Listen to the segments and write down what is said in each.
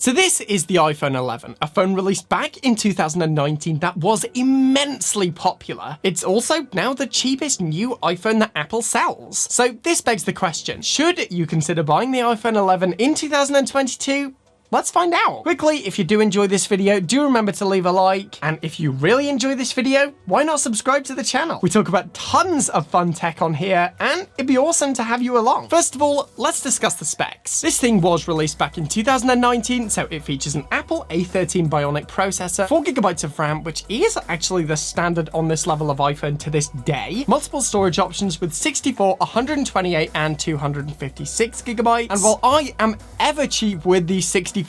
So this is the iPhone 11, a phone released back in 2019 that was immensely popular. It's also now the cheapest new iPhone that Apple sells. So this begs the question, should you consider buying the iPhone 11 in 2022? Let's find out. Quickly, if you do enjoy this video, do remember to leave a like. And if you really enjoy this video, why not subscribe to the channel? We talk about tons of fun tech on here, and it'd be awesome to have you along. First of all, let's discuss the specs. This thing was released back in 2019, so it features an Apple A13 Bionic processor, 4GB of RAM, which is actually the standard on this level of iPhone to this day, multiple storage options with 64, 128, and 256GB. And while I am ever cheap with the 64GB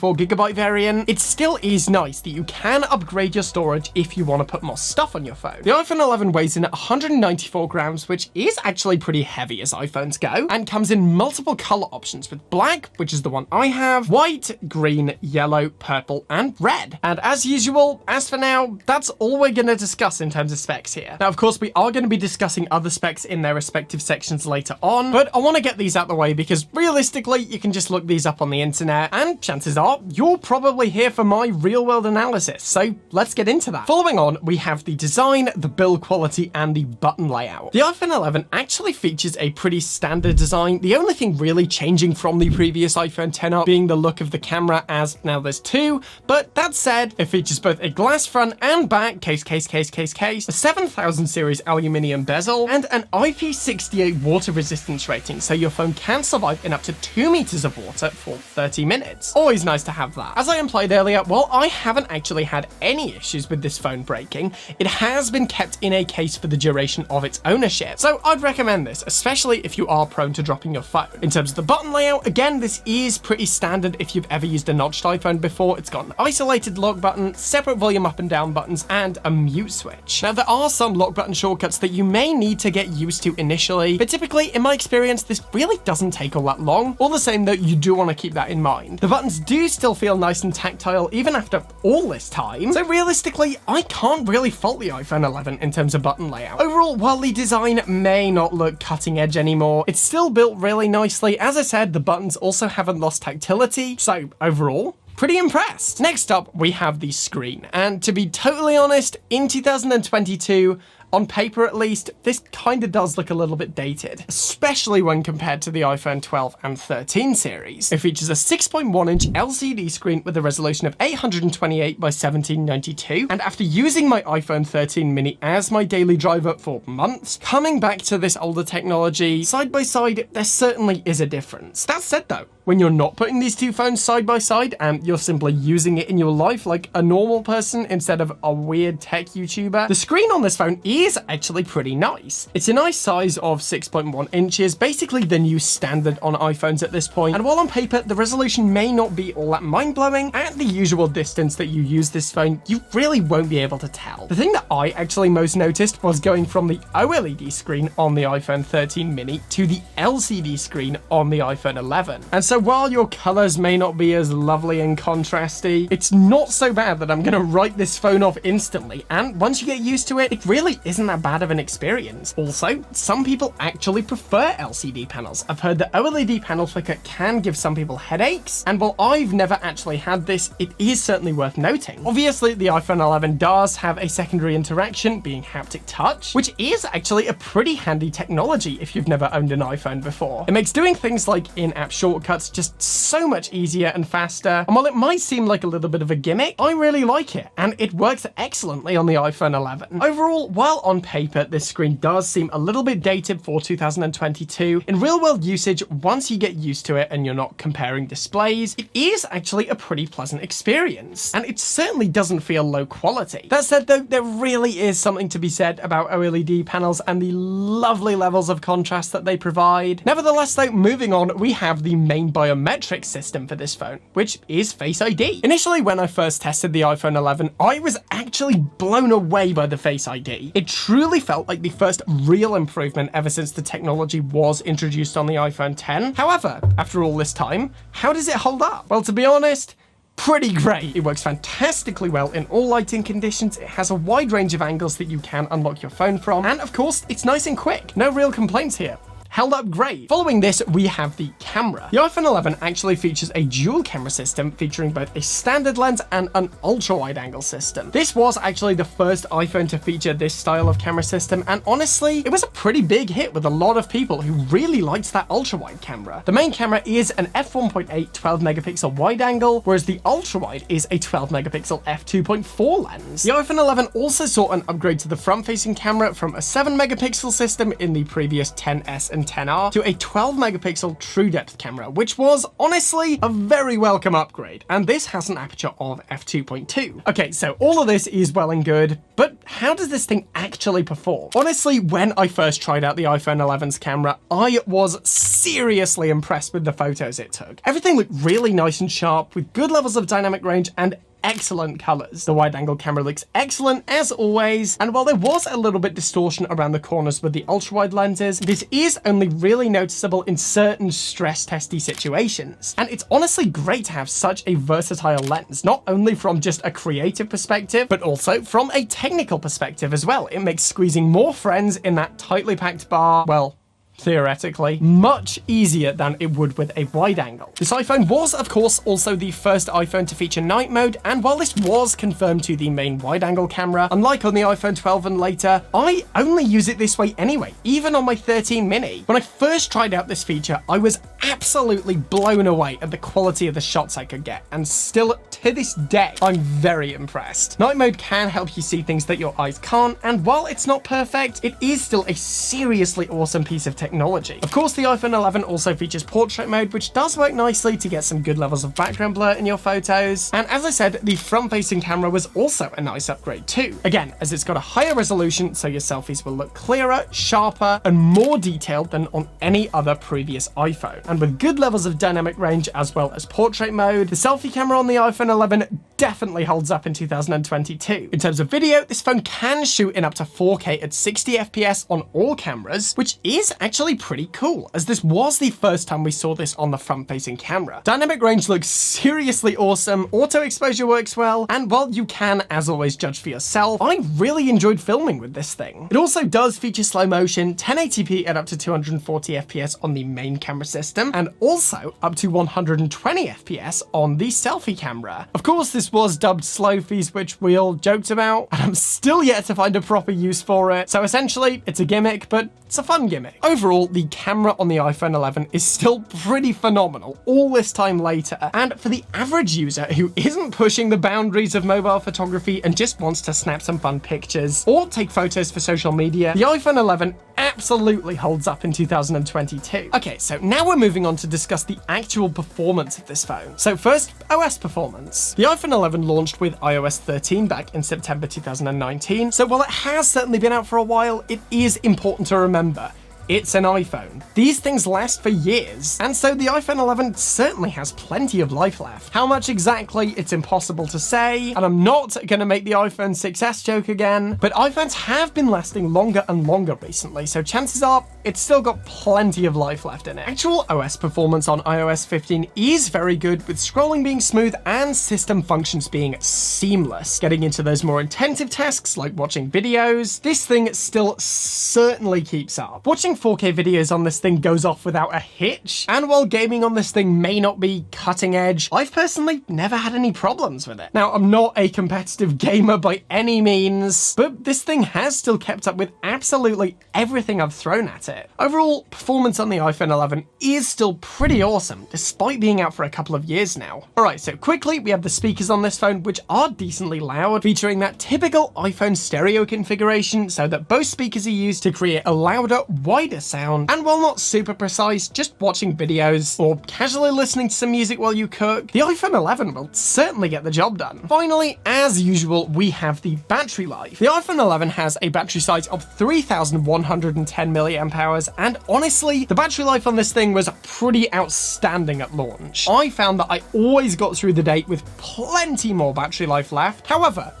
variant, it still is nice that you can upgrade your storage if you want to put more stuff on your phone. The iPhone 11 weighs in at 194 grams, which is actually pretty heavy as iPhones go, and comes in multiple color options with black, which is the one I have, white, green, yellow, purple, and red. And as usual, as for now, that's all we're going to discuss in terms of specs here. Now, of course, we are going to be discussing other specs in their respective sections later on, but I want to get these out the way because realistically, you can just look these up on the internet, and chances are you're probably here for my real-world analysis, so let's get into that. Following on, we have the design, the build quality, and the button layout. The iPhone 11 actually features a pretty standard design, the only thing really changing from the previous iPhone XR being the look of the camera, as now there's two, but that said, it features both a glass front and back case, a 7000 series aluminium bezel, and an IP68 water resistance rating, so your phone can survive in up to 2 meters of water for 30 minutes. Always nice to have that. As I implied earlier, while I haven't actually had any issues with this phone breaking, it has been kept in a case for the duration of its ownership. So I'd recommend this, especially if you are prone to dropping your phone. In terms of the button layout, again, this is pretty standard if you've ever used a notched iPhone before. It's got an isolated lock button, separate volume up and down buttons, and a mute switch. Now, there are some lock button shortcuts that you may need to get used to initially, but typically, in my experience, this really doesn't take all that long. All the same though, you do want to keep that in mind. The buttons do still feel nice and tactile even after all this time, so realistically, I can't really fault the iPhone 11 in terms of button layout. Overall, while the design may not look cutting edge anymore, it's still built really nicely. As I said, the buttons also haven't lost tactility, so overall, pretty impressed. Next up, we have the screen, and to be totally honest, in 2022, on paper at least, this kind of does look a little bit dated, especially when compared to the iPhone 12 and 13 series. It features a 6.1-inch LCD screen with a resolution of 828 by 1792, and after using my iPhone 13 mini as my daily driver for months, coming back to this older technology, side by side, there certainly is a difference. That said though, when you're not putting these two phones side by side and you're simply using it in your life like a normal person instead of a weird tech YouTuber, the screen on this phone is actually pretty nice. It's a nice size of 6.1 inches, basically the new standard on iPhones at this point, and while on paper the resolution may not be all that mind-blowing, at the usual distance that you use this phone, you really won't be able to tell. The thing that I actually most noticed was going from the OLED screen on the iPhone 13 mini to the LCD screen on the iPhone 11. And so while your colors may not be as lovely and contrasty, it's not so bad that I'm gonna write this phone off instantly, and once you get used to it, it really isn't that bad of an experience. Also, some people actually prefer LCD panels. I've heard that OLED panel flicker can give some people headaches, and while I've never actually had this, it is certainly worth noting. Obviously, the iPhone 11 does have a secondary interaction, being haptic touch, which is actually a pretty handy technology if you've never owned an iPhone before. It makes doing things like in-app shortcuts just so much easier and faster, and while it might seem like a little bit of a gimmick, I really like it, and it works excellently on the iPhone 11. Overall, while on paper this screen does seem a little bit dated for 2022, in real-world usage, once you get used to it and you're not comparing displays, it is actually a pretty pleasant experience, and it certainly doesn't feel low quality. That said though, there really is something to be said about OLED panels and the lovely levels of contrast that they provide. Nevertheless though, moving on, we have the main biometric system for this phone, which is Face ID. Initially, when I first tested the iPhone 11, I was actually blown away by the Face ID. It truly felt like the first real improvement ever since the technology was introduced on the iPhone X. However, after all this time, how does it hold up? Well, to be honest, pretty great. It works fantastically well in all lighting conditions. It has a wide range of angles that you can unlock your phone from, and of course, it's nice and quick. No real complaints here. held up great. Following this, we have the camera. The iPhone 11 actually features a dual camera system featuring both a standard lens and an ultra-wide-angle system. This was actually the first iPhone to feature this style of camera system, and honestly, it was a pretty big hit with a lot of people who really liked that ultra-wide camera. The main camera is an f1.8 12 megapixel wide angle, whereas the ultra-wide is a 12 megapixel f2.4 lens. The iPhone 11 also saw an upgrade to the front-facing camera from a 7 megapixel system in the previous 10S and 10R to a 12 megapixel true depth camera, which was honestly a very welcome upgrade, and this has an aperture of f2.2. Okay, so all of this is well and good, but how does this thing actually perform? Honestly, when I first tried out the iPhone 11's camera, I was seriously impressed with the photos it took. Everything looked really nice and sharp, with good levels of dynamic range and excellent colors. The wide-angle camera looks excellent as always, and while there was a little bit distortion around the corners with the ultra-wide lenses, this is only really noticeable in certain stress-testy situations. And it's honestly great to have such a versatile lens, not only from just a creative perspective, but also from a technical perspective as well. It makes squeezing more friends in that tightly packed bar, well, theoretically, much easier than it would with a wide angle. This iPhone was, of course, also the first iPhone to feature night mode, and while this was confirmed to the main wide angle camera, unlike on the iPhone 12 and later, I only use it this way anyway, even on my 13 mini. When I first tried out this feature, I was absolutely blown away at the quality of the shots I could get, and still to this day, I'm very impressed. Night mode can help you see things that your eyes can't, and while it's not perfect, it is still a seriously awesome piece of technology. Of course, the iPhone 11 also features portrait mode, which does work nicely to get some good levels of background blur in your photos. And as I said, the front-facing camera was also a nice upgrade too. Again, as it's got a higher resolution, so your selfies will look clearer, sharper, and more detailed than on any other previous iPhone. And with good levels of dynamic range as well as portrait mode, the selfie camera on the iPhone 11 definitely holds up in 2022. In terms of video, this phone can shoot in up to 4K at 60 FPS on all cameras, which is actually pretty cool, as this was the first time we saw this on the front-facing camera. Dynamic range looks seriously awesome, auto exposure works well, and while you can, as always, judge for yourself, I really enjoyed filming with this thing. It also does feature slow motion, 1080p at up to 240 FPS on the main camera system, and also up to 120 FPS on the selfie camera. Of course, this was dubbed Slow-Fees, which we all joked about, and I'm still yet to find a proper use for it, so essentially, it's a gimmick, but it's a fun gimmick. Overall, the camera on the iPhone 11 is still pretty phenomenal all this time later, and for the average user who isn't pushing the boundaries of mobile photography and just wants to snap some fun pictures or take photos for social media, the iPhone 11 absolutely holds up in 2022. Okay, so now we're moving on to discuss the actual performance of this phone. So first, OS performance. The iPhone 11 launched with iOS 13 back in September 2019, so while it has certainly been out for a while, it is important to remember it's an iPhone. These things last for years, and so the iPhone 11 certainly has plenty of life left. How much exactly, it's impossible to say, and I'm not gonna make the iPhone 6S joke again, but iPhones have been lasting longer and longer recently, so chances are it's still got plenty of life left in it. Actual OS performance on iOS 15 is very good, with scrolling being smooth and system functions being seamless. Getting into those more intensive tasks like watching videos, this thing still certainly keeps up. Watching 4K videos on this thing goes off without a hitch, and while gaming on this thing may not be cutting edge, I've personally never had any problems with it. Now, I'm not a competitive gamer by any means, but this thing has still kept up with absolutely everything I've thrown at it. Overall, performance on the iPhone 11 is still pretty awesome, despite being out for a couple of years now. Alright, so quickly, we have the speakers on this phone, which are decently loud, featuring that typical iPhone stereo configuration, so that both speakers are used to create a louder, wider sound, and while not super precise, just watching videos or casually listening to some music while you cook, the iPhone 11 will certainly get the job done. Finally, as usual, we have the battery life. The iPhone 11 has a battery size of 3,110 mAh, and honestly, the battery life on this thing was pretty outstanding at launch. I found that I always got through the day with plenty more battery life left. However,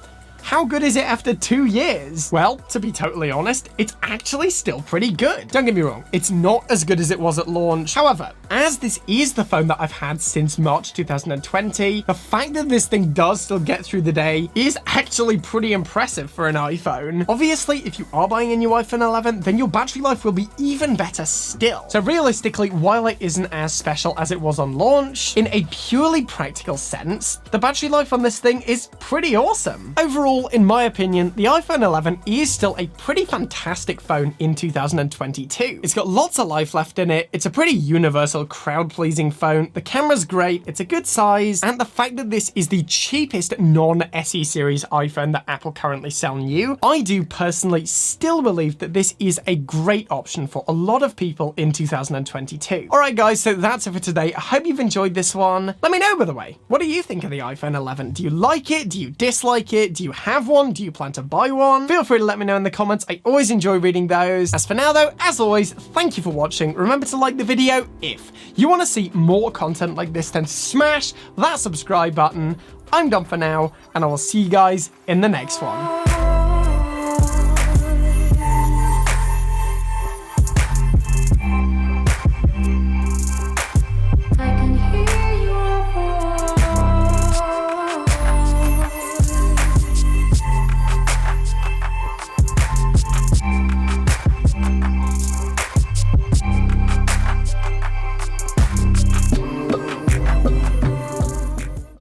how good is it after 2 years? Well, to be totally honest, it's actually still pretty good. Don't get me wrong, it's not as good as it was at launch. However, as this is the phone that I've had since March 2020, the fact that this thing does still get through the day is actually pretty impressive for an iPhone. Obviously, if you are buying a new iPhone 11, then your battery life will be even better still. So realistically, while it isn't as special as it was on launch, in a purely practical sense, the battery life on this thing is pretty awesome. Overall, in my opinion, the iPhone 11 is still a pretty fantastic phone in 2022. It's got lots of life left in it, it's a pretty universal crowd-pleasing phone, the camera's great, it's a good size, and the fact that this is the cheapest non-SE series iPhone that Apple currently sell new, I do personally still believe that this is a great option for a lot of people in 2022. Alright guys, so that's it for today. I hope you've enjoyed this one. Let me know, by the way, what do you think of the iPhone 11? Do you like it? Do you dislike it? Do you have one? Do you plan to buy one? Feel free to let me know in the comments. I always enjoy reading those. As for now though, as always, thank you for watching. Remember to like the video if you want to see more content like this, then smash that subscribe button. I'm done for now, and I will see you guys in the next one.